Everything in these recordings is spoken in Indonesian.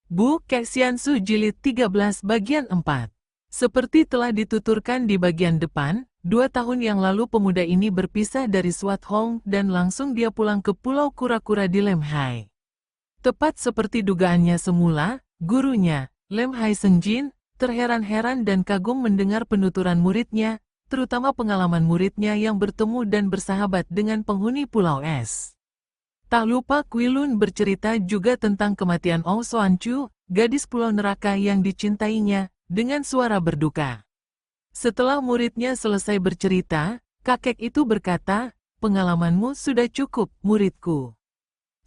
Bu Kexiansu Jilid 13 Bagian 4. Seperti telah dituturkan di bagian depan, 2 tahun yang lalu pemuda ini berpisah dari Swat Hong dan langsung dia pulang ke Pulau Kura-Kura di Lem Hai. Tepat seperti dugaannya semula, gurunya, Lem Hai Sengjin, terheran-heran dan kagum mendengar penuturan muridnya, terutama pengalaman muridnya yang bertemu dan bersahabat dengan penghuni Pulau Es. Tak lupa Kuilun bercerita juga tentang kematian Ong Soan Chu, gadis pulau neraka yang dicintainya, dengan suara berduka. Setelah muridnya selesai bercerita, kakek itu berkata, "Pengalamanmu sudah cukup, muridku.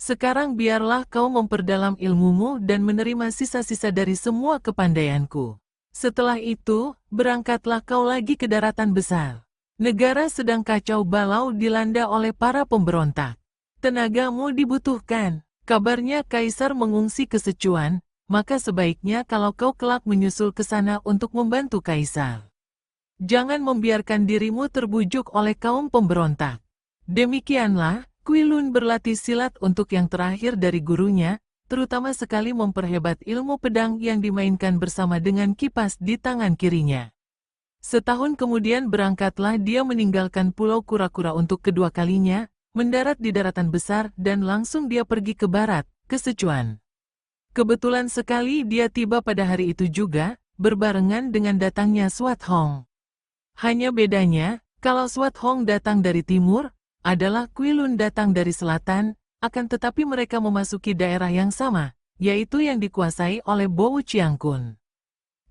Sekarang biarlah kau memperdalam ilmumu dan menerima sisa-sisa dari semua kepandaianku. Setelah itu, berangkatlah kau lagi ke daratan besar. Negara sedang kacau balau dilanda oleh para pemberontak. Tenagamu dibutuhkan. Kabarnya Kaisar mengungsi ke Sichuan, maka sebaiknya kalau kau kelak menyusul ke sana untuk membantu Kaisar. Jangan membiarkan dirimu terbujuk oleh kaum pemberontak." Demikianlah, Kuilun berlatih silat untuk yang terakhir dari gurunya, terutama sekali memperhebat ilmu pedang yang dimainkan bersama dengan kipas di tangan kirinya. Setahun kemudian berangkatlah dia meninggalkan Pulau Kura-Kura untuk kedua kalinya, mendarat di daratan besar dan langsung dia pergi ke barat, ke Sichuan. Kebetulan sekali dia tiba pada hari itu juga, berbarengan dengan datangnya Swat Hong. Hanya bedanya, kalau Swat Hong datang dari timur, adalah Kuilun datang dari selatan, akan tetapi mereka memasuki daerah yang sama, yaitu yang dikuasai oleh Bo Chiangkun.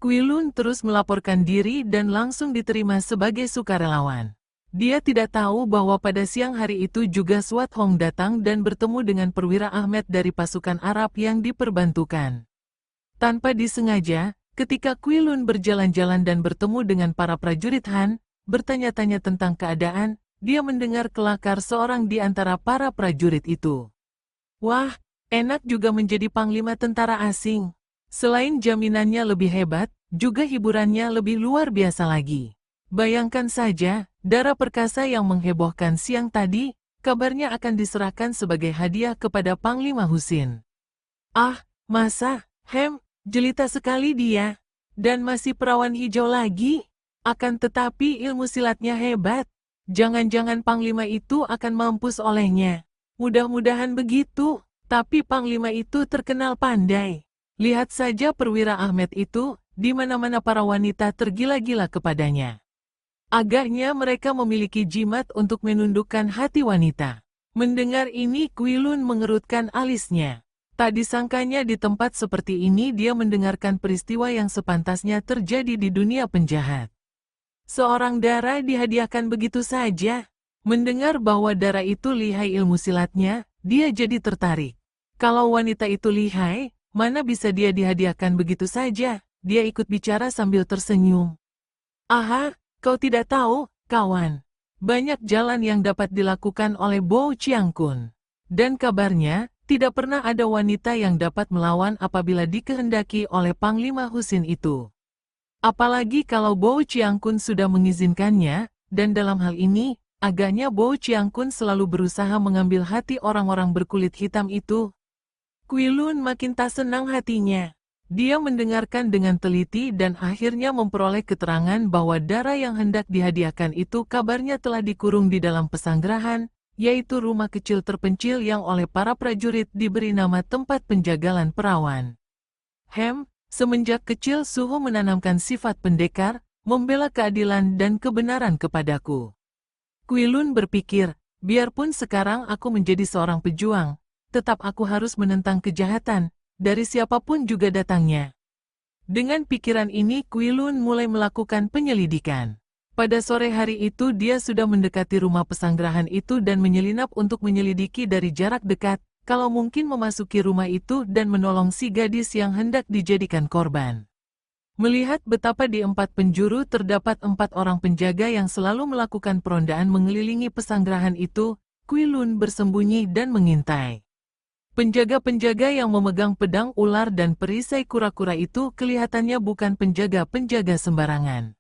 Kuilun terus melaporkan diri dan langsung diterima sebagai sukarelawan. Dia tidak tahu bahwa pada siang hari itu juga Swat Hong datang dan bertemu dengan perwira Ahmed dari pasukan Arab yang diperbantukan. Tanpa disengaja, ketika Kuilun berjalan-jalan dan bertemu dengan para prajurit Han, bertanya-tanya tentang keadaan, dia mendengar kelakar seorang di antara para prajurit itu. "Wah, enak juga menjadi panglima tentara asing. Selain jaminannya lebih hebat, juga hiburannya lebih luar biasa lagi. Bayangkan saja, darah perkasa yang menghebohkan siang tadi, kabarnya akan diserahkan sebagai hadiah kepada Panglima Husin. Ah, masa, jelita sekali dia. Dan masih perawan hijau lagi. Akan tetapi ilmu silatnya hebat. Jangan-jangan Panglima itu akan mampus olehnya. Mudah-mudahan begitu, tapi Panglima itu terkenal pandai. Lihat saja perwira Ahmed itu, di mana-mana para wanita tergila-gila kepadanya. Agaknya mereka memiliki jimat untuk menundukkan hati wanita." Mendengar ini Kuilun mengerutkan alisnya. Tak disangkanya di tempat seperti ini dia mendengarkan peristiwa yang sepantasnya terjadi di dunia penjahat. Seorang dara dihadiahkan begitu saja. Mendengar bahwa dara itu lihai ilmu silatnya, dia jadi tertarik. Kalau wanita itu lihai, mana bisa dia dihadiahkan begitu saja? Dia ikut bicara sambil tersenyum. "Aha, kau tidak tahu, kawan. Banyak jalan yang dapat dilakukan oleh Bo Chiangkun. Dan kabarnya, tidak pernah ada wanita yang dapat melawan apabila dikehendaki oleh Panglima Husin itu. Apalagi kalau Bo Chiangkun sudah mengizinkannya, dan dalam hal ini, agaknya Bo Chiangkun selalu berusaha mengambil hati orang-orang berkulit hitam itu." Kuilun makin tak senang hatinya. Dia mendengarkan dengan teliti dan akhirnya memperoleh keterangan bahwa dara yang hendak dihadiahkan itu kabarnya telah dikurung di dalam pesanggerahan, yaitu rumah kecil terpencil yang oleh para prajurit diberi nama tempat penjagalan perawan. Semenjak kecil Suhu menanamkan sifat pendekar, membela keadilan dan kebenaran kepadaku. Kuilun berpikir, biarpun sekarang aku menjadi seorang pejuang, tetap aku harus menentang kejahatan, dari siapapun juga datangnya. Dengan pikiran ini Kuilun mulai melakukan penyelidikan. Pada sore hari itu dia sudah mendekati rumah pesanggerahan itu dan menyelinap untuk menyelidiki dari jarak dekat, kalau mungkin memasuki rumah itu dan menolong si gadis yang hendak dijadikan korban. Melihat betapa di 4 penjuru terdapat 4 orang penjaga yang selalu melakukan perondaan mengelilingi pesanggerahan itu, Kuilun bersembunyi dan mengintai. Penjaga-penjaga yang memegang pedang ular dan perisai kura-kura itu kelihatannya bukan penjaga-penjaga sembarangan.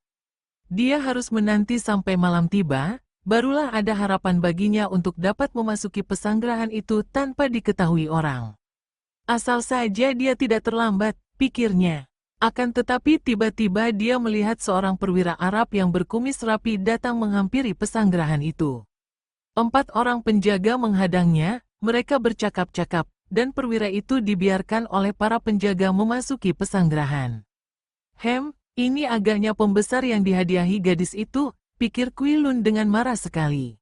Dia harus menanti sampai malam tiba, barulah ada harapan baginya untuk dapat memasuki pesanggerahan itu tanpa diketahui orang. Asal saja dia tidak terlambat, pikirnya. Akan tetapi tiba-tiba dia melihat seorang perwira Arab yang berkumis rapi datang menghampiri pesanggerahan itu. 4 orang penjaga menghadangnya, mereka bercakap-cakap, dan perwira itu dibiarkan oleh para penjaga memasuki pesanggerahan. Ini agaknya pembesar yang dihadiahi gadis itu, pikir Kui Lun dengan marah sekali.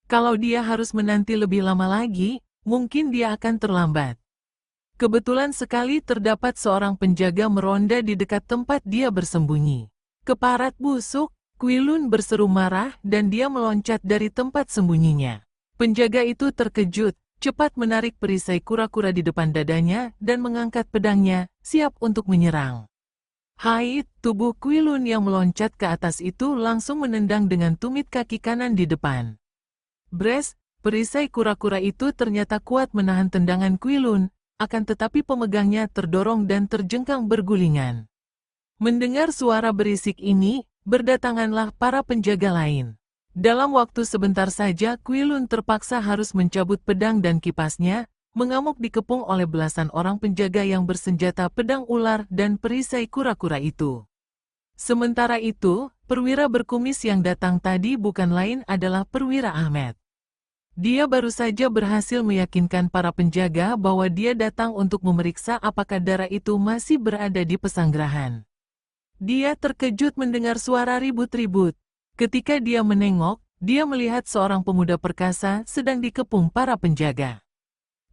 Kalau dia harus menanti lebih lama lagi, mungkin dia akan terlambat. Kebetulan sekali terdapat seorang penjaga meronda di dekat tempat dia bersembunyi. Keparat busuk, Kui Lun berseru marah dan dia meloncat dari tempat sembunyinya. Penjaga itu terkejut, cepat menarik perisai kura-kura di depan dadanya dan mengangkat pedangnya, siap untuk menyerang. Tubuh Kui Lun yang meloncat ke atas itu langsung menendang dengan tumit kaki kanan di depan. Bres, perisai kura-kura itu ternyata kuat menahan tendangan Kui Lun, akan tetapi pemegangnya terdorong dan terjengkang bergulingan. Mendengar suara berisik ini, berdatanganlah para penjaga lain. Dalam waktu sebentar saja Kui Lun terpaksa harus mencabut pedang dan kipasnya, mengamuk dikepung oleh belasan orang penjaga yang bersenjata pedang ular dan perisai kura-kura itu. Sementara itu, perwira berkumis yang datang tadi bukan lain adalah perwira Ahmed. Dia baru saja berhasil meyakinkan para penjaga bahwa dia datang untuk memeriksa apakah darah itu masih berada di pesanggerahan. Dia terkejut mendengar suara ribut-ribut. Ketika dia menengok, dia melihat seorang pemuda perkasa sedang dikepung para penjaga.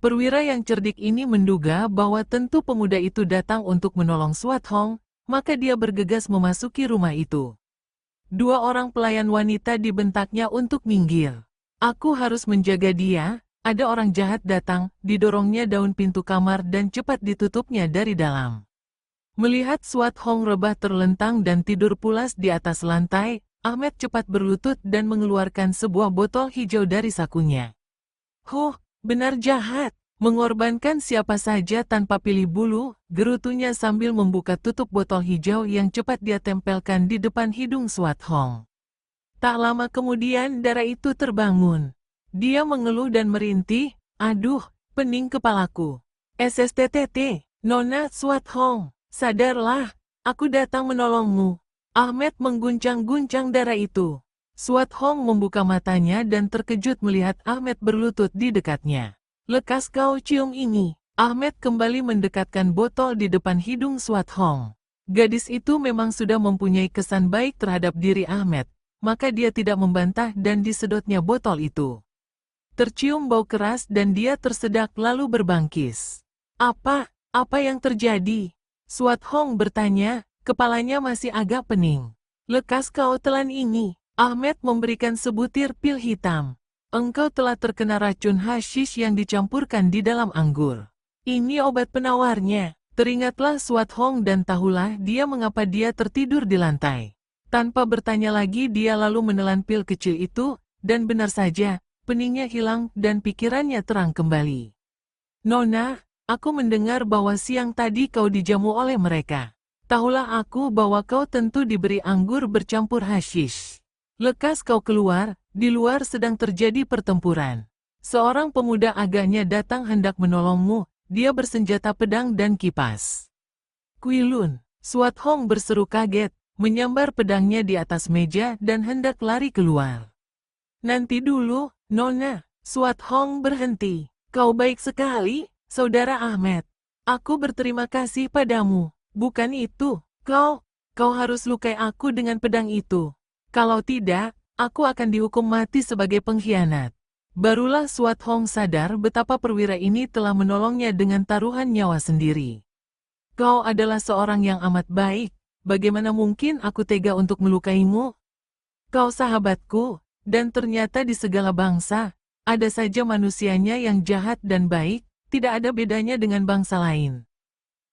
Perwira yang cerdik ini menduga bahwa tentu pemuda itu datang untuk menolong Swat Hong, maka dia bergegas memasuki rumah itu. 2 orang pelayan wanita dibentaknya untuk minggir. Aku harus menjaga dia, ada orang jahat datang, didorongnya daun pintu kamar dan cepat ditutupnya dari dalam. Melihat Swat Hong rebah terlentang dan tidur pulas di atas lantai, Ahmed cepat berlutut dan mengeluarkan sebuah botol hijau dari sakunya. Benar jahat, mengorbankan siapa saja tanpa pilih bulu, gerutunya sambil membuka tutup botol hijau yang cepat dia tempelkan di depan hidung Swat Hong. Tak lama kemudian darah itu terbangun. Dia mengeluh dan merintih, aduh, pening kepalaku. SSTTT, Nona Swat Hong, sadarlah, aku datang menolongmu. Ahmed mengguncang-guncang darah itu. Swat Hong membuka matanya dan terkejut melihat Ahmed berlutut di dekatnya. Lekas kau cium ini. Ahmed kembali mendekatkan botol di depan hidung Swat Hong. Gadis itu memang sudah mempunyai kesan baik terhadap diri Ahmed. Maka dia tidak membantah dan disedotnya botol itu. Tercium bau keras dan dia tersedak lalu berbangkis. Apa yang terjadi? Swat Hong bertanya, kepalanya masih agak pening. Lekas kau telan ini. Ahmed memberikan sebutir pil hitam. Engkau telah terkena racun hashish yang dicampurkan di dalam anggur. Ini obat penawarnya. Teringatlah Swat Hong dan tahulah dia mengapa dia tertidur di lantai. Tanpa bertanya lagi dia lalu menelan pil kecil itu, dan benar saja, peningnya hilang dan pikirannya terang kembali. Nona, aku mendengar bahwa siang tadi kau dijamu oleh mereka. Tahulah aku bahwa kau tentu diberi anggur bercampur hashish. Lekas kau keluar, di luar sedang terjadi pertempuran. Seorang pemuda agaknya datang hendak menolongmu, dia bersenjata pedang dan kipas. Kui Lun, Swat Hong berseru kaget. Menyambar pedangnya di atas meja dan hendak lari keluar. Nanti dulu, Nona. Swat Hong berhenti. Kau baik sekali, Saudara Ahmed. Aku berterima kasih padamu. Bukan itu, kau harus lukai aku dengan pedang itu. Kalau tidak, aku akan dihukum mati sebagai pengkhianat. Barulah Swat Hong sadar betapa perwira ini telah menolongnya dengan taruhan nyawa sendiri. Kau adalah seorang yang amat baik. Bagaimana mungkin aku tega untuk melukaimu? Kau sahabatku, dan ternyata di segala bangsa, ada saja manusianya yang jahat dan baik, tidak ada bedanya dengan bangsa lain.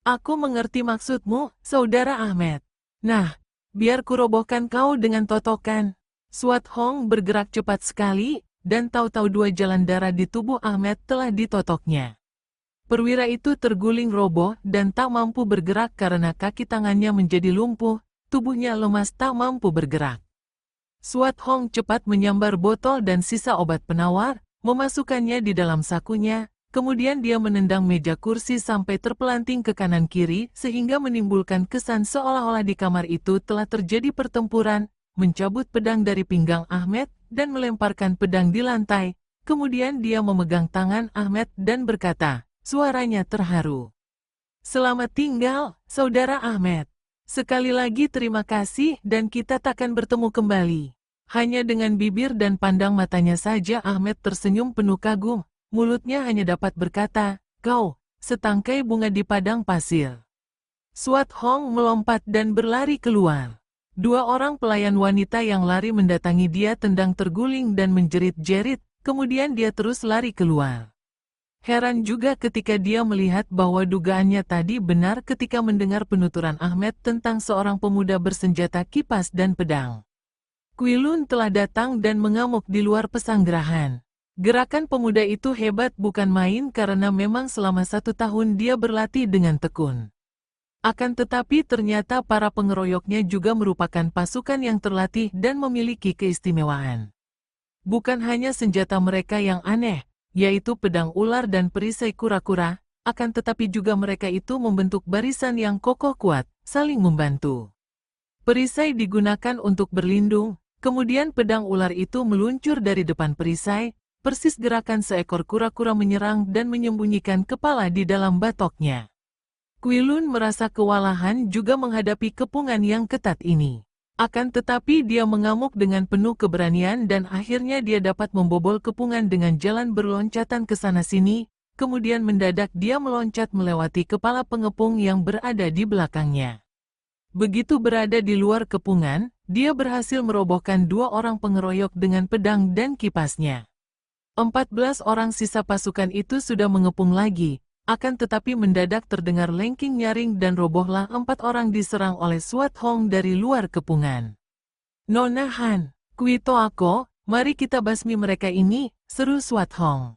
Aku mengerti maksudmu, Saudara Ahmed. Nah, biar kurobohkan kau dengan totokan. Swat Hong bergerak cepat sekali, dan tahu-tahu 2 jalan darah di tubuh Ahmed telah ditotoknya. Perwira itu terguling roboh dan tak mampu bergerak karena kaki tangannya menjadi lumpuh, tubuhnya lemas tak mampu bergerak. Swat Hong cepat menyambar botol dan sisa obat penawar, memasukkannya di dalam sakunya, Kemudian dia menendang meja kursi sampai terpelanting ke kanan kiri sehingga menimbulkan kesan seolah-olah di kamar itu telah terjadi pertempuran, mencabut pedang dari pinggang Ahmed dan melemparkan pedang di lantai. Kemudian dia memegang tangan Ahmed dan berkata, suaranya terharu. Selamat tinggal, Saudara Ahmed. Sekali lagi terima kasih dan kita takkan bertemu kembali. Hanya dengan bibir dan pandang matanya saja Ahmed tersenyum penuh kagum. Mulutnya hanya dapat berkata, kau, setangkai bunga di padang pasir. Swat Hong melompat dan berlari keluar. Dua orang pelayan wanita yang lari mendatangi dia tendang terguling dan menjerit-jerit, kemudian dia terus lari keluar. Heran juga ketika dia melihat bahwa dugaannya tadi benar ketika mendengar penuturan Ahmed tentang seorang pemuda bersenjata kipas dan pedang. Quilun telah datang dan mengamuk di luar pesanggerahan. Gerakan pemuda itu hebat bukan main karena memang selama 1 tahun dia berlatih dengan tekun. Akan tetapi ternyata para pengeroyoknya juga merupakan pasukan yang terlatih dan memiliki keistimewaan. Bukan hanya senjata mereka yang aneh, yaitu pedang ular dan perisai kura-kura, akan tetapi juga mereka itu membentuk barisan yang kokoh kuat, saling membantu. Perisai digunakan untuk berlindung, kemudian pedang ular itu meluncur dari depan perisai, persis gerakan seekor kura-kura menyerang dan menyembunyikan kepala di dalam batoknya. Quilun merasa kewalahan juga menghadapi kepungan yang ketat ini. Akan tetapi dia mengamuk dengan penuh keberanian dan akhirnya dia dapat membobol kepungan dengan jalan berloncatan ke sana-sini, kemudian mendadak dia meloncat melewati kepala pengepung yang berada di belakangnya. Begitu berada di luar kepungan, dia berhasil merobohkan 2 orang pengeroyok dengan pedang dan kipasnya. 14 orang sisa pasukan itu sudah mengepung lagi, akan tetapi mendadak terdengar lengking nyaring dan robohlah 4 orang diserang oleh Swat Hong dari luar kepungan. Nona Han, Kuito aku, mari kita basmi mereka ini, seru Swat Hong.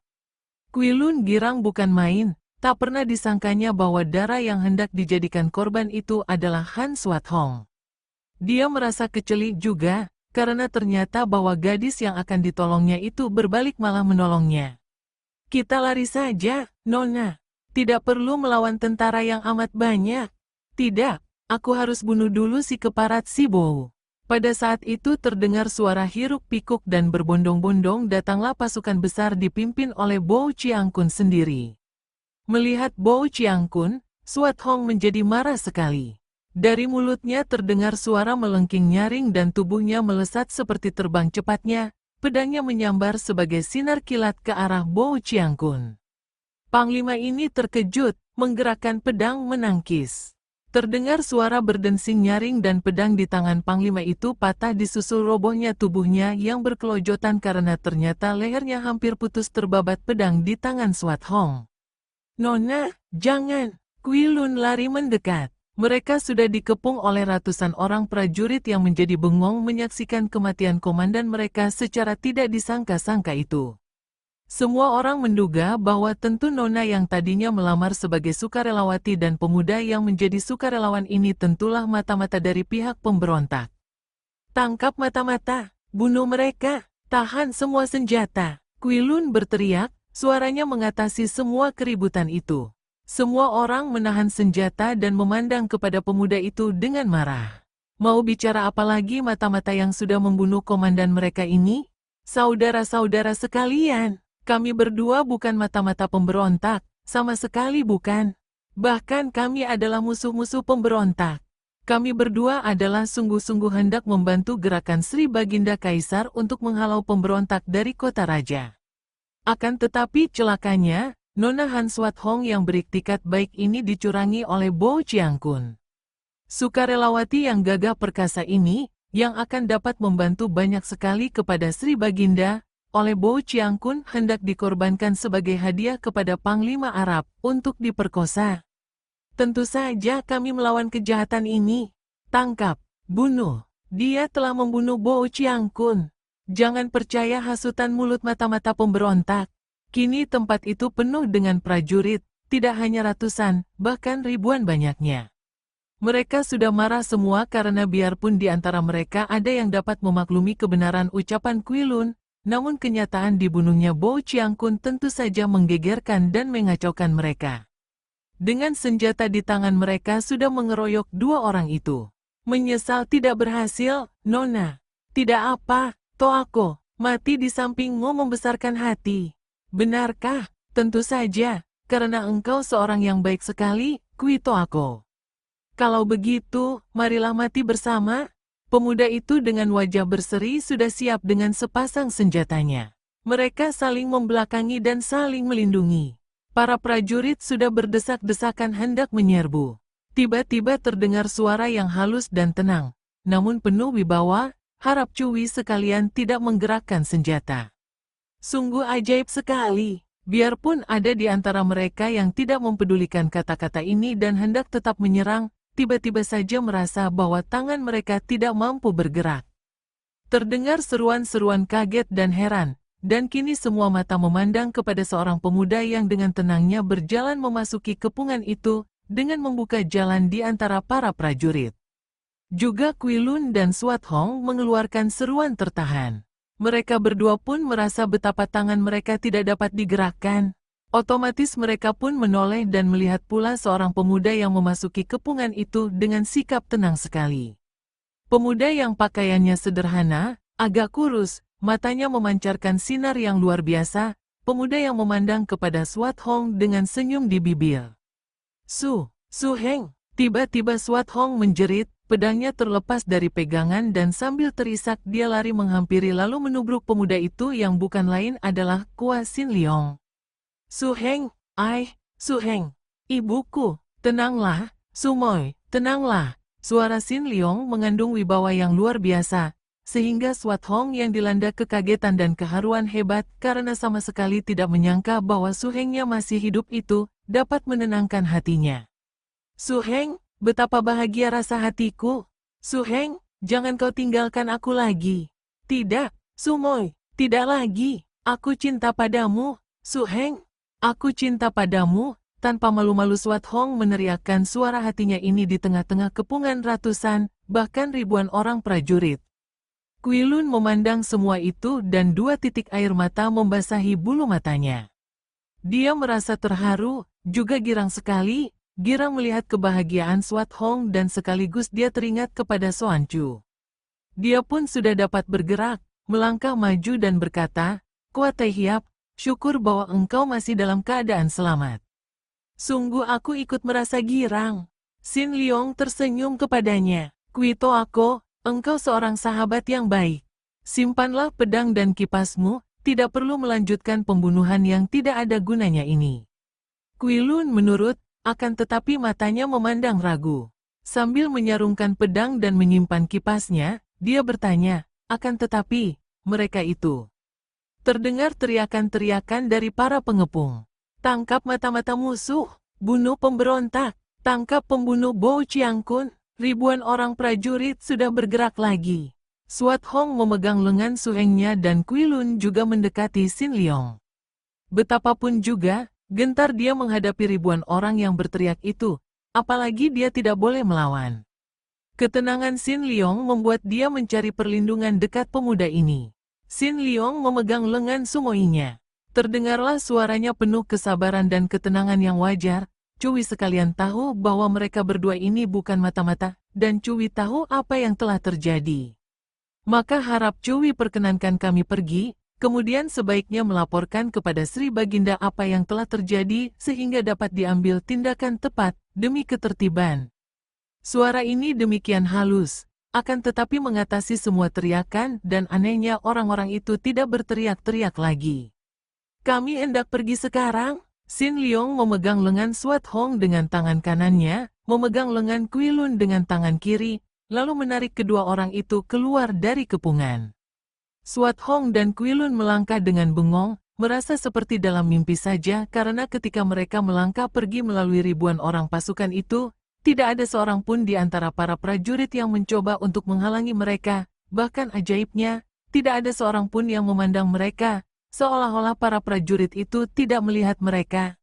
Quilun girang bukan main, tak pernah disangkanya bahwa darah yang hendak dijadikan korban itu adalah Han Swat Hong. Dia merasa kecelik juga, karena ternyata bahwa gadis yang akan ditolongnya itu berbalik malah menolongnya. Kita lari saja, Nona. Tidak perlu melawan tentara yang amat banyak. Tidak, aku harus bunuh dulu si keparat si Bou. Pada saat itu terdengar suara hiruk-pikuk dan berbondong-bondong datanglah pasukan besar dipimpin oleh Bou Chiangkun sendiri. Melihat Bou Chiangkun, Swat Hong menjadi marah sekali. Dari mulutnya terdengar suara melengking nyaring dan tubuhnya melesat seperti terbang cepatnya, pedangnya menyambar sebagai sinar kilat ke arah Bou Chiangkun. Panglima ini terkejut, menggerakkan pedang menangkis. Terdengar suara berdensing nyaring dan pedang di tangan Panglima itu patah disusul robohnya tubuhnya yang berkelojotan karena ternyata lehernya hampir putus terbabat pedang di tangan Swat Hong. Nona, jangan! Quilun lari mendekat. Mereka sudah dikepung oleh ratusan orang prajurit yang menjadi bengong menyaksikan kematian komandan mereka secara tidak disangka-sangka itu. Semua orang menduga bahwa tentu Nona yang tadinya melamar sebagai sukarelawati dan pemuda yang menjadi sukarelawan ini tentulah mata-mata dari pihak pemberontak. Tangkap mata-mata, bunuh mereka, tahan semua senjata. Quilun berteriak, suaranya mengatasi semua keributan itu. Semua orang menahan senjata dan memandang kepada pemuda itu dengan marah. Mau bicara apa lagi mata-mata yang sudah membunuh komandan mereka ini? Saudara-saudara sekalian, kami berdua bukan mata-mata pemberontak, sama sekali bukan. Bahkan kami adalah musuh-musuh pemberontak. Kami berdua adalah sungguh-sungguh hendak membantu gerakan Sri Baginda Kaisar untuk menghalau pemberontak dari kota raja. Akan tetapi celakanya, Nona Han Swat Hong yang beriktikat baik ini dicurangi oleh Bou Chiangkun. Sukarelawati yang gagah perkasa ini, yang akan dapat membantu banyak sekali kepada Sri Baginda, oleh Bou Chiangkun hendak dikorbankan sebagai hadiah kepada Panglima Arab untuk diperkosa. Tentu saja kami melawan kejahatan ini. Tangkap, bunuh. Dia telah membunuh Bou Chiangkun. Jangan percaya hasutan mulut mata-mata pemberontak. Kini tempat itu penuh dengan prajurit, tidak hanya ratusan, bahkan ribuan banyaknya. Mereka sudah marah semua karena biarpun di antara mereka ada yang dapat memaklumi kebenaran ucapan Quilun, namun kenyataan dibunuhnya Bo Chiangkun tentu saja menggegerkan dan mengacaukan mereka. Dengan senjata di tangan mereka sudah mengeroyok dua orang itu. Menyesal tidak berhasil, Nona. Tidak apa, Toako, mati di sampingmu membesarkan hati. Benarkah? Tentu saja, karena engkau seorang yang baik sekali, Kui Toako. Kalau begitu, marilah mati bersama. Pemuda itu dengan wajah berseri sudah siap dengan sepasang senjatanya. Mereka saling membelakangi dan saling melindungi. Para prajurit sudah berdesak-desakan hendak menyerbu. Tiba-tiba terdengar suara yang halus dan tenang, namun penuh wibawa. Harap Cui sekalian tidak menggerakkan senjata. Sungguh ajaib sekali. Biarpun ada di antara mereka yang tidak mempedulikan kata-kata ini dan hendak tetap menyerang, tiba-tiba saja merasa bahwa tangan mereka tidak mampu bergerak. Terdengar seruan-seruan kaget dan heran, dan kini semua mata memandang kepada seorang pemuda yang dengan tenangnya berjalan memasuki kepungan itu, dengan membuka jalan di antara para prajurit. Juga Kui Lun dan Swat Hong mengeluarkan seruan tertahan. Mereka berdua pun merasa betapa tangan mereka tidak dapat digerakkan. Otomatis mereka pun menoleh dan melihat pula seorang pemuda yang memasuki kepungan itu dengan sikap tenang sekali. Pemuda yang pakaiannya sederhana, agak kurus, matanya memancarkan sinar yang luar biasa, pemuda yang memandang kepada Swat Hong dengan senyum di bibir. Su Heng, tiba-tiba Swat Hong menjerit, pedangnya terlepas dari pegangan dan sambil terisak dia lari menghampiri lalu menubruk pemuda itu yang bukan lain adalah Kua Sin Leong. Su Heng, Su Heng, ibuku, tenanglah, Sumoy, tenanglah. Suara Sin Leong mengandung wibawa yang luar biasa, sehingga Swat Hong yang dilanda kekagetan dan keharuan hebat karena sama sekali tidak menyangka bahwa Su Hengnya masih hidup itu, dapat menenangkan hatinya. Su Heng, betapa bahagia rasa hatiku. Su Heng, jangan kau tinggalkan aku lagi. Tidak, Sumoy, tidak lagi. Aku cinta padamu, Su Heng. Aku cinta padamu. Tanpa malu-malu Swat Hong meneriakkan suara hatinya ini di tengah-tengah kepungan ratusan, bahkan ribuan orang prajurit. Kui Lun memandang semua itu dan dua titik air mata membasahi bulu matanya. Dia merasa terharu, juga girang sekali. Girang melihat kebahagiaan Swat Hong dan sekaligus dia teringat kepada Soan Chu. Dia pun sudah dapat bergerak, melangkah maju dan berkata, Kua Tai Hiap, syukur bahwa engkau masih dalam keadaan selamat. Sungguh aku ikut merasa girang. Sin Leong tersenyum kepadanya. Kui Toako, engkau seorang sahabat yang baik. Simpanlah pedang dan kipasmu, tidak perlu melanjutkan pembunuhan yang tidak ada gunanya ini. Kui Lun menurut, akan tetapi matanya memandang ragu. Sambil menyarungkan pedang dan menyimpan kipasnya, dia bertanya, akan tetapi, mereka itu. Terdengar teriakan-teriakan dari para pengepung. Tangkap mata-mata musuh, bunuh pemberontak, tangkap pembunuh Bo Chiangkun. Ribuan orang prajurit sudah bergerak lagi. Swat Hong memegang lengan Su Hengnya dan Kui Lun juga mendekati Sin Leong. Betapapun juga, gentar dia menghadapi ribuan orang yang berteriak itu, apalagi dia tidak boleh melawan. Ketenangan Sin Leong membuat dia mencari perlindungan dekat pemuda ini. Sin Leong memegang lengan Sumoinya. Terdengarlah suaranya penuh kesabaran dan ketenangan yang wajar. Cui sekalian tahu bahwa mereka berdua ini bukan mata-mata, dan Cui tahu apa yang telah terjadi. Maka harap Cui perkenankan kami pergi. Kemudian sebaiknya melaporkan kepada Sri Baginda apa yang telah terjadi sehingga dapat diambil tindakan tepat demi ketertiban. Suara ini demikian halus, akan tetapi mengatasi semua teriakan dan anehnya orang-orang itu tidak berteriak-teriak lagi. Kami hendak pergi sekarang. Sin Leong memegang lengan Swat Hong dengan tangan kanannya, memegang lengan Kui Lun dengan tangan kiri, lalu menarik kedua orang itu keluar dari kepungan. Swat Hong dan Kui Lun melangkah dengan bengong, merasa seperti dalam mimpi saja karena ketika mereka melangkah pergi melalui ribuan orang pasukan itu, tidak ada seorang pun di antara para prajurit yang mencoba untuk menghalangi mereka, bahkan ajaibnya, tidak ada seorang pun yang memandang mereka, seolah-olah para prajurit itu tidak melihat mereka.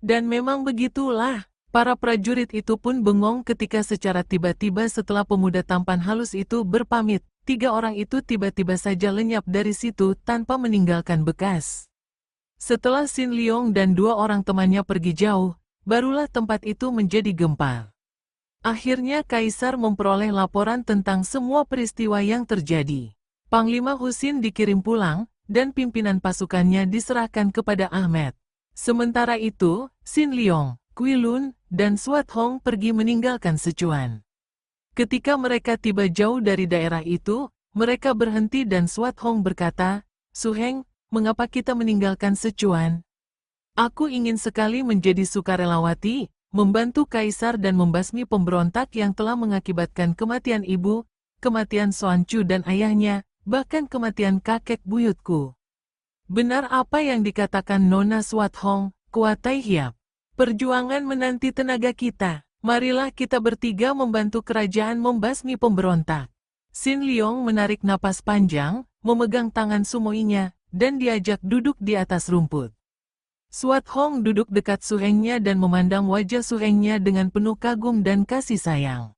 Dan memang begitulah, para prajurit itu pun bengong ketika secara tiba-tiba setelah pemuda tampan halus itu berpamit, tiga orang itu tiba-tiba saja lenyap dari situ tanpa meninggalkan bekas. Setelah Xin Liong dan dua orang temannya pergi jauh, barulah tempat itu menjadi gempar. Akhirnya Kaisar memperoleh laporan tentang semua peristiwa yang terjadi. Panglima Husin dikirim pulang, dan pimpinan pasukannya diserahkan kepada Ahmed. Sementara itu, Xin Liong, Kui Lun, dan Suat Hong pergi meninggalkan Sichuan. Ketika mereka tiba jauh dari daerah itu, mereka berhenti dan Suat Hong berkata, "Su Heng, mengapa kita meninggalkan Sichuan? Aku ingin sekali menjadi sukarelawati, membantu Kaisar dan membasmi pemberontak yang telah mengakibatkan kematian ibu, kematian Xuan Chu dan ayahnya, bahkan kematian kakek buyutku." Benar apa yang dikatakan Nona Suat Hong, Kuatai Hiap. Perjuangan menanti tenaga kita. Marilah kita bertiga membantu kerajaan membasmi pemberontak. Xin Liong menarik napas panjang, memegang tangan sumoinya, dan diajak duduk di atas rumput. Suat Hong duduk dekat Su Hengnya dan memandang wajah Su Hengnya dengan penuh kagum dan kasih sayang.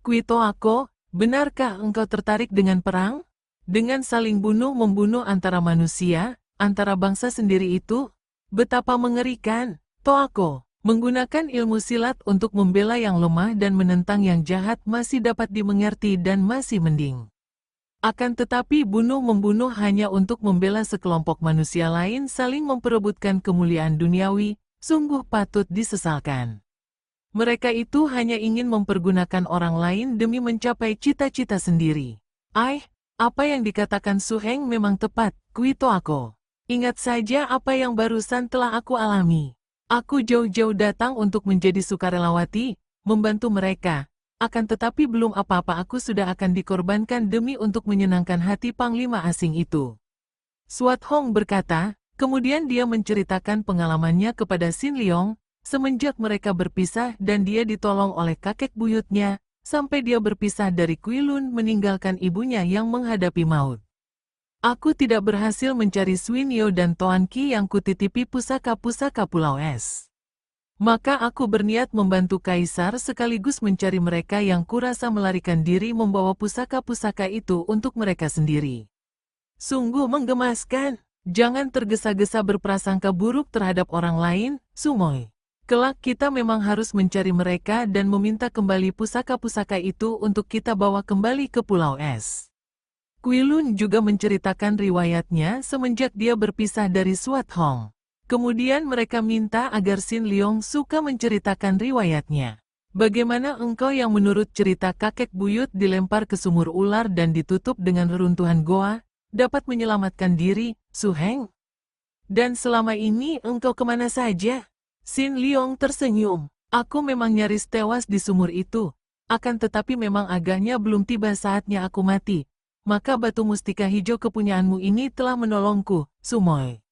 "Kui Toako, benarkah engkau tertarik dengan perang? Dengan saling bunuh-membunuh antara manusia, antara bangsa sendiri itu? Betapa mengerikan, Toako. Menggunakan ilmu silat untuk membela yang lemah dan menentang yang jahat masih dapat dimengerti dan masih mending. Akan tetapi bunuh-membunuh hanya untuk membela sekelompok manusia lain saling memperebutkan kemuliaan duniawi, sungguh patut disesalkan. Mereka itu hanya ingin mempergunakan orang lain demi mencapai cita-cita sendiri. Apa yang dikatakan Su Heng memang tepat, Kui Toako. Ingat saja apa yang barusan telah aku alami. Aku jauh-jauh datang untuk menjadi sukarelawati, membantu mereka. Akan tetapi belum apa-apa aku sudah akan dikorbankan demi untuk menyenangkan hati panglima asing itu. Suat Hong berkata, kemudian dia menceritakan pengalamannya kepada Xin Liong, semenjak mereka berpisah dan dia ditolong oleh kakek buyutnya, sampai dia berpisah dari Kui Lun meninggalkan ibunya yang menghadapi maut. Aku tidak berhasil mencari Swinyo dan Toan Qi yang kutitipi pusaka-pusaka Pulau Es. Maka aku berniat membantu Kaisar sekaligus mencari mereka yang kurasa melarikan diri membawa pusaka-pusaka itu untuk mereka sendiri. Sungguh menggemaskan. Jangan tergesa-gesa berprasangka buruk terhadap orang lain, Sumoy. Kelak kita memang harus mencari mereka dan meminta kembali pusaka-pusaka itu untuk kita bawa kembali ke Pulau Es. Kui Lun juga menceritakan riwayatnya semenjak dia berpisah dari Suat Hong. Kemudian mereka minta agar Xin Liong suka menceritakan riwayatnya. Bagaimana engkau yang menurut cerita kakek buyut dilempar ke sumur ular dan ditutup dengan reruntuhan goa, dapat menyelamatkan diri, Su Heng? Dan selama ini engkau kemana saja? Xin Liong tersenyum. Aku memang nyaris tewas di sumur itu. Akan tetapi memang agaknya belum tiba saatnya aku mati. Maka batu mustika hijau kepunyaanmu ini telah menolongku, Sumoy.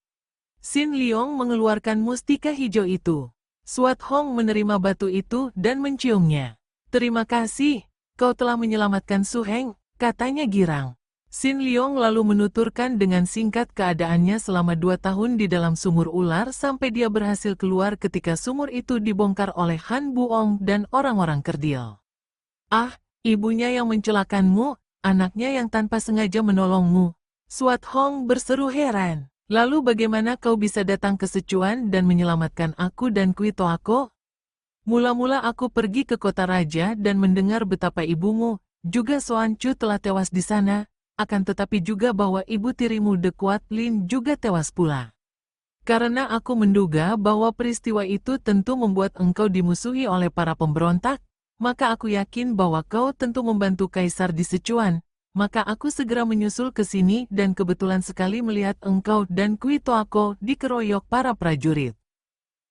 Xin Liong mengeluarkan mustika hijau itu. Suat Hong menerima batu itu dan menciumnya. Terima kasih, kau telah menyelamatkan Su Heng, katanya girang. Xin Liong lalu menuturkan dengan singkat keadaannya selama 2 tahun di dalam sumur ular sampai dia berhasil keluar ketika sumur itu dibongkar oleh Han Buong dan orang-orang kerdil. Ibunya yang mencelakanmu, anaknya yang tanpa sengaja menolongmu. Suat Hong berseru heran. Lalu bagaimana kau bisa datang ke Sichuan dan menyelamatkan aku dan Kui Toako? Mula-mula aku pergi ke kota raja dan mendengar betapa ibumu, juga Xuan Chu telah tewas di sana, akan tetapi juga bahwa ibu tirimu De Kuat Lin juga tewas pula. Karena aku menduga bahwa peristiwa itu tentu membuat engkau dimusuhi oleh para pemberontak, maka aku yakin bahwa kau tentu membantu Kaisar di Sichuan, maka aku segera menyusul ke sini dan kebetulan sekali melihat engkau dan Kui Toako dikeroyok para prajurit.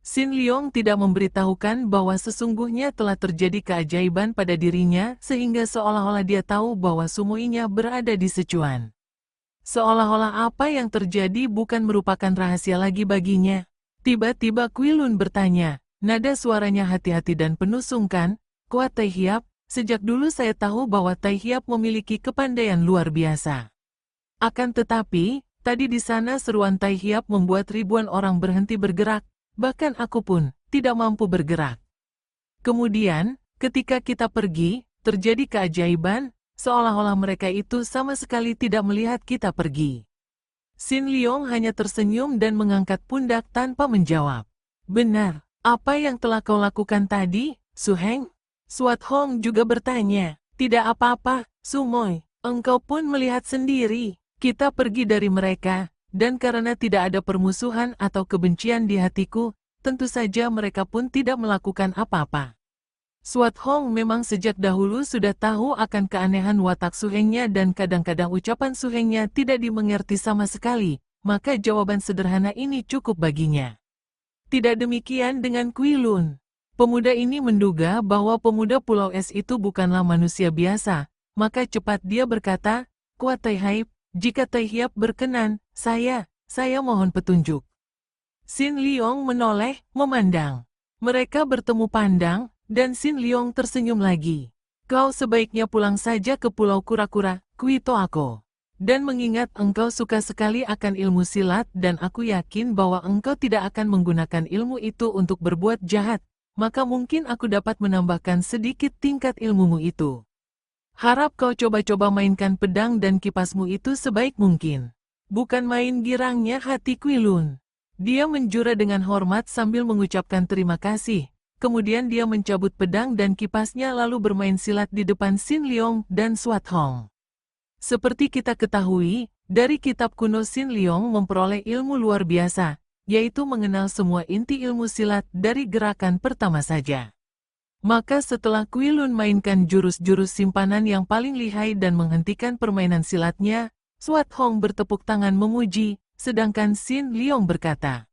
Xin Liong tidak memberitahukan bahwa sesungguhnya telah terjadi keajaiban pada dirinya sehingga seolah-olah dia tahu bahwa sumoinya berada di Sichuan. Seolah-olah apa yang terjadi bukan merupakan rahasia lagi baginya. Tiba-tiba Kui Lun bertanya, nada suaranya hati-hati dan penuh sungkan, "Kuat Tai Hiap, sejak dulu saya tahu bahwa Tai Hiap memiliki kepandaian luar biasa. Akan tetapi, tadi di sana seruan Tai Hiap membuat ribuan orang berhenti bergerak, bahkan aku pun tidak mampu bergerak. Kemudian, ketika kita pergi, terjadi keajaiban, seolah-olah mereka itu sama sekali tidak melihat kita pergi. Xin Liong hanya tersenyum dan mengangkat pundak tanpa menjawab. Benar, apa yang telah kau lakukan tadi, Su Heng? Suat Hong juga bertanya. Tidak apa-apa, Su Moi, engkau pun melihat sendiri. Kita pergi dari mereka, dan karena tidak ada permusuhan atau kebencian di hatiku, tentu saja mereka pun tidak melakukan apa-apa. Suat Hong memang sejak dahulu sudah tahu akan keanehan watak Su Hengnya dan kadang-kadang ucapan Su Hengnya tidak dimengerti sama sekali, maka jawaban sederhana ini cukup baginya. Tidak demikian dengan Kui Lun. Pemuda ini menduga bahwa pemuda Pulau Es itu bukanlah manusia biasa, maka cepat dia berkata, "Kuat Tai Hiap, jika Tai Hiap berkenan, saya mohon petunjuk." Xin Liong menoleh, memandang. Mereka bertemu pandang, dan Xin Liong tersenyum lagi. "Kau sebaiknya pulang saja ke Pulau Kura-Kura, Kui Toako. Dan mengingat engkau suka sekali akan ilmu silat dan aku yakin bahwa engkau tidak akan menggunakan ilmu itu untuk berbuat jahat, maka mungkin aku dapat menambahkan sedikit tingkat ilmumu itu. Harap kau coba-coba mainkan pedang dan kipasmu itu sebaik mungkin." Bukan main girangnya hati Kui Lun. Dia menjura dengan hormat sambil mengucapkan terima kasih. Kemudian dia mencabut pedang dan kipasnya lalu bermain silat di depan Xin Liong dan Suat Hong. Seperti kita ketahui, dari kitab kuno Xin Liong memperoleh ilmu luar biasa, yaitu mengenal semua inti ilmu silat dari gerakan pertama saja. Maka setelah Kui Lun mainkan jurus-jurus simpanan yang paling lihai dan menghentikan permainan silatnya, Suat Hong bertepuk tangan memuji, sedangkan Xin Liong berkata,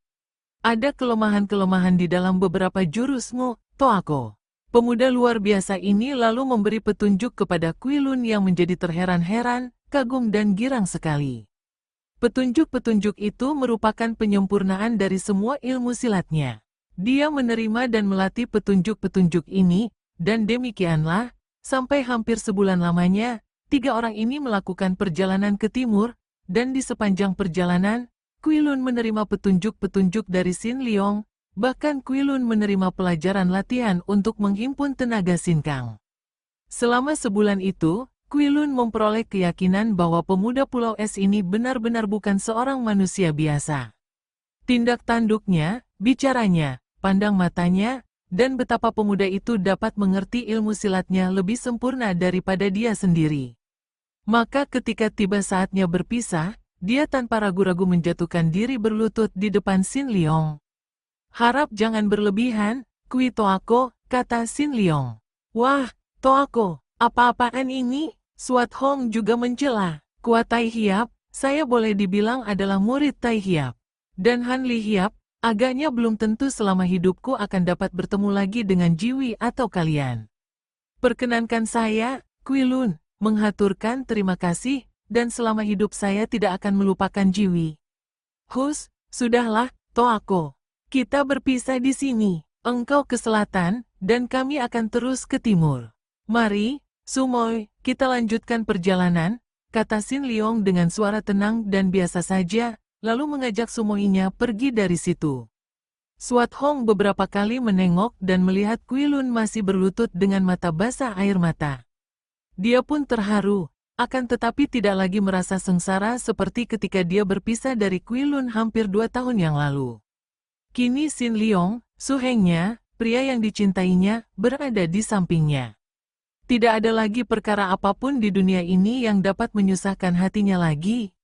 "Ada kelemahan-kelemahan di dalam beberapa jurusmu, Toako." Pemuda luar biasa ini lalu memberi petunjuk kepada Kui Lun yang menjadi terheran-heran, kagum dan girang sekali. Petunjuk-petunjuk itu merupakan penyempurnaan dari semua ilmu silatnya. Dia menerima dan melatih petunjuk-petunjuk ini, dan demikianlah, sampai hampir sebulan lamanya, 3 orang ini melakukan perjalanan ke timur, dan di sepanjang perjalanan, Kui Lun menerima petunjuk-petunjuk dari Xin Liong, bahkan Kui Lun menerima pelajaran latihan untuk menghimpun tenaga sinkang. Selama sebulan itu, Kui Lun memperoleh keyakinan bahwa pemuda Pulau Es ini benar-benar bukan seorang manusia biasa. Tindak tanduknya, bicaranya, pandang matanya, dan betapa pemuda itu dapat mengerti ilmu silatnya lebih sempurna daripada dia sendiri. Maka ketika tiba saatnya berpisah, dia tanpa ragu-ragu menjatuhkan diri berlutut di depan Xin Liong. "Harap jangan berlebihan, Kui Toako," kata Xin Liong. "Wah, Toako, apa-apaan ini?" Suat Hong juga mencela. "Kuat Tai Hiap, saya boleh dibilang adalah murid Tai Hiap. Dan Han Li Hiap, agaknya belum tentu selama hidupku akan dapat bertemu lagi dengan Jiwi atau kalian. Perkenankan saya, Kui Lun, menghaturkan terima kasih, dan selama hidup saya tidak akan melupakan Jiwi." "Hus, sudahlah, Toako. Kita berpisah di sini. Engkau ke selatan, dan kami akan terus ke timur. Mari, Su Moi, kita lanjutkan perjalanan," kata Xin Liong dengan suara tenang dan biasa saja, lalu mengajak Su Moi-nya pergi dari situ. Suat Hong beberapa kali menengok dan melihat Kui Lun masih berlutut dengan mata basah air mata. Dia pun terharu, akan tetapi tidak lagi merasa sengsara seperti ketika dia berpisah dari Kui Lun hampir 2 tahun yang lalu. Kini Xin Liong, Su Hengnya, pria yang dicintainya, berada di sampingnya. Tidak ada lagi perkara apapun di dunia ini yang dapat menyusahkan hatinya lagi.